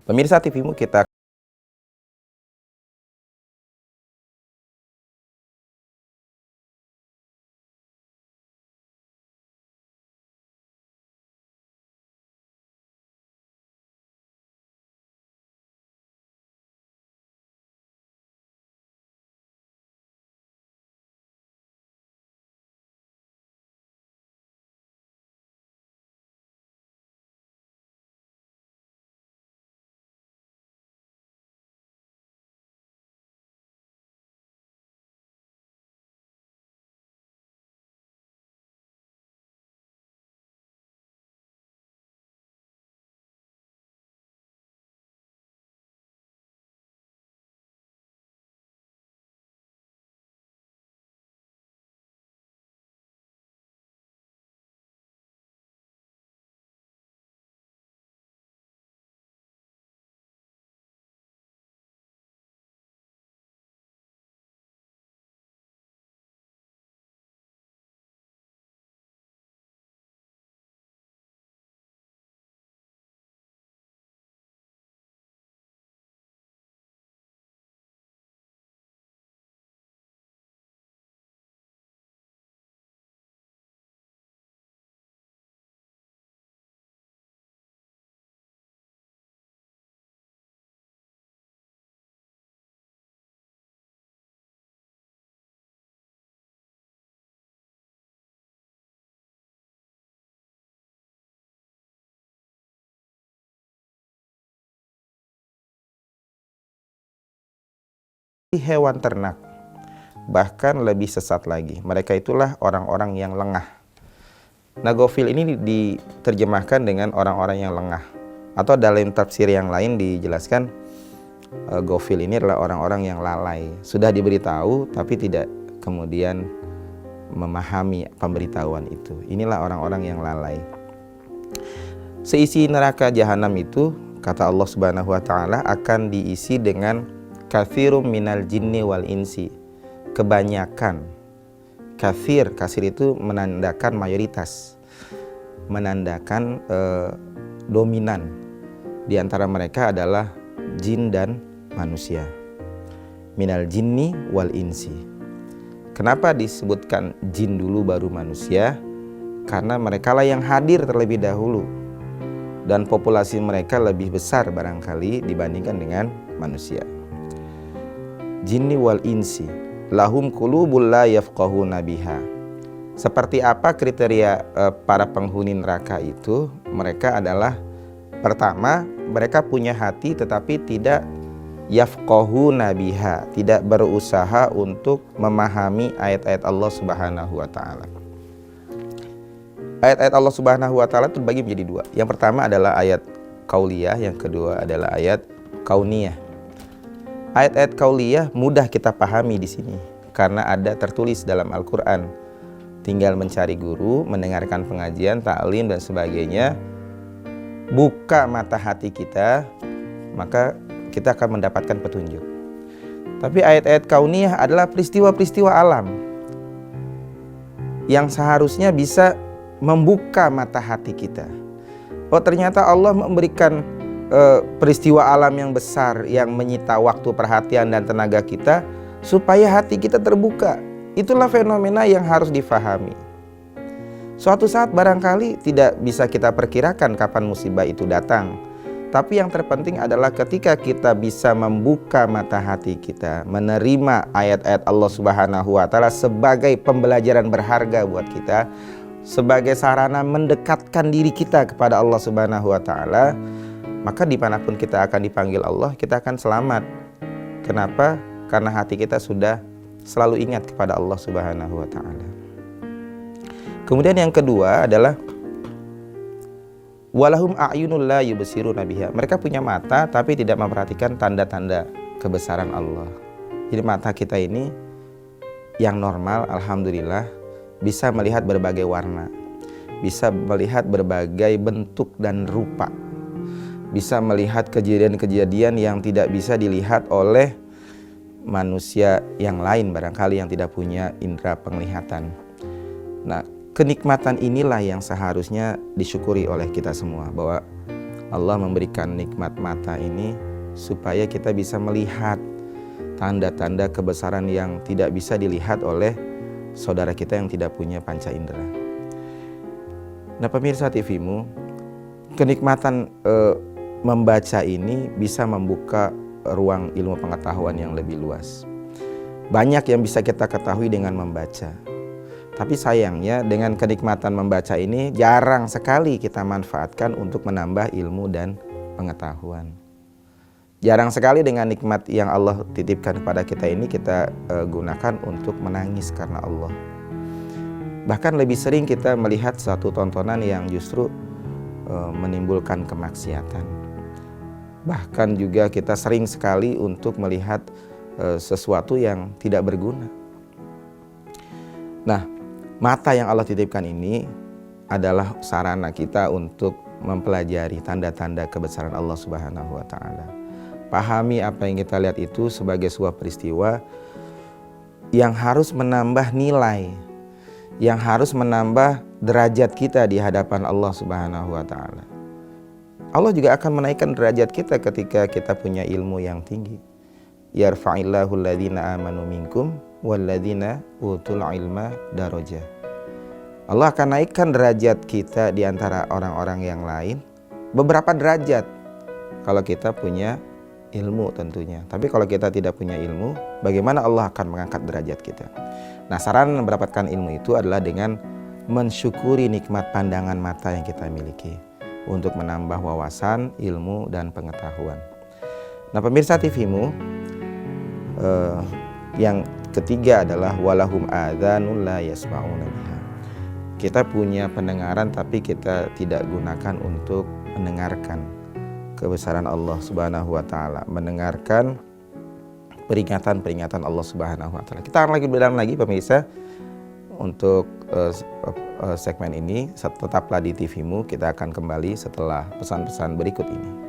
Pemirsa TVmu, kita hewan ternak bahkan lebih sesat lagi. Mereka itulah orang-orang yang lengah. Nah, gofil ini diterjemahkan dengan orang-orang yang lengah, atau dalam tafsir yang lain dijelaskan gofil ini adalah orang-orang yang lalai. Sudah diberitahu tapi tidak kemudian memahami pemberitahuan itu. Inilah orang-orang yang lalai. Seisi neraka jahanam itu, kata Allah Subhanahu wa taala, akan diisi dengan kathirum minal jinni wal insi. Kebanyakan. Kasir itu menandakan mayoritas, menandakan dominan. Di antara mereka adalah jin dan manusia. Minal jinni wal insi. Kenapa disebutkan jin dulu baru manusia? Karena mereka lah yang hadir terlebih dahulu, dan populasi mereka lebih besar barangkali dibandingkan dengan manusia. Jinni wal insi lahum qulubul la yafqahuna biha. Seperti apa kriteria para penghuni neraka itu? Mereka adalah, pertama, mereka punya hati tetapi tidak yafqahuna biha, tidak berusaha untuk memahami ayat-ayat Allah Subhanahu wa taala. Ayat-ayat Allah Subhanahu wa taala terbagi menjadi dua. Yang pertama adalah ayat kauliyah, yang kedua adalah ayat kauniyah. Ayat-ayat kauliyah mudah kita pahami di sini karena ada tertulis dalam Al-Qur'an. Tinggal mencari guru, mendengarkan pengajian, ta'lim dan sebagainya. Buka mata hati kita, maka kita akan mendapatkan petunjuk. Tapi ayat-ayat kauniyah adalah peristiwa-peristiwa alam yang seharusnya bisa membuka mata hati kita. Oh, ternyata Allah memberikan peristiwa alam yang besar yang menyita waktu, perhatian dan tenaga kita supaya hati kita terbuka. Itulah fenomena yang harus difahami. Suatu saat barangkali tidak bisa kita perkirakan kapan musibah itu datang. Tapi yang terpenting adalah ketika kita bisa membuka mata hati kita, menerima ayat-ayat Allah Subhanahu wa taala sebagai pembelajaran berharga buat kita, sebagai sarana mendekatkan diri kita kepada Allah Subhanahu wa taala, maka dimanapun kita akan dipanggil Allah, kita akan selamat. Kenapa? Karena hati kita sudah selalu ingat kepada Allah Subhanahu wa ta'ala. Kemudian yang kedua adalah walahum a'yunul la yubsiruna biha. Mereka punya mata tapi tidak memperhatikan tanda-tanda kebesaran Allah. Jadi mata kita ini yang normal, alhamdulillah, bisa melihat berbagai warna, bisa melihat berbagai bentuk dan rupa, bisa melihat kejadian-kejadian yang tidak bisa dilihat oleh manusia yang lain barangkali yang tidak punya indera penglihatan. Nah, kenikmatan inilah yang seharusnya disyukuri oleh kita semua, bahwa Allah memberikan nikmat mata ini supaya kita bisa melihat tanda-tanda kebesaran yang tidak bisa dilihat oleh saudara kita yang tidak punya panca indera. Nah pemirsa TVmu, kenikmatan membaca ini bisa membuka ruang ilmu pengetahuan yang lebih luas. Banyak yang bisa kita ketahui dengan membaca. Tapi sayangnya dengan kenikmatan membaca ini jarang sekali kita manfaatkan untuk menambah ilmu dan pengetahuan. Jarang sekali dengan nikmat yang Allah titipkan kepada kita ini kita gunakan untuk menangis karena Allah. Bahkan lebih sering kita melihat satu tontonan yang justru menimbulkan kemaksiatan. Bahkan juga kita sering sekali untuk melihat sesuatu yang tidak berguna. Nah, mata yang Allah titipkan ini adalah sarana kita untuk mempelajari tanda-tanda kebesaran Allah Subhanahu wa taala. Pahami apa yang kita lihat itu sebagai sebuah peristiwa yang harus menambah nilai, yang harus menambah derajat kita di hadapan Allah Subhanahu wa taala. Allah juga akan menaikkan derajat kita ketika kita punya ilmu yang tinggi. Yarfa'illahu alladhina amanu minkum walladzina utul ilma darajah. Allah akan naikkan derajat kita di antara orang-orang yang lain beberapa derajat kalau kita punya ilmu tentunya. Tapi kalau kita tidak punya ilmu, bagaimana Allah akan mengangkat derajat kita? Nah, saran mendapatkan ilmu itu adalah dengan mensyukuri nikmat pandangan mata yang kita miliki untuk menambah wawasan, ilmu, dan pengetahuan. Nah, pemirsa TVmu, yang ketiga adalah walahum adzanul la yasma'una biha. Kita punya pendengaran tapi kita tidak gunakan untuk mendengarkan kebesaran Allah Subhanahu wa taala, mendengarkan peringatan-peringatan Allah Subhanahu wa taala. Kita akan lagi berdalam lagi pemirsa untuk segmen ini. Tetaplah di TVmu, kita akan kembali setelah pesan-pesan berikut ini.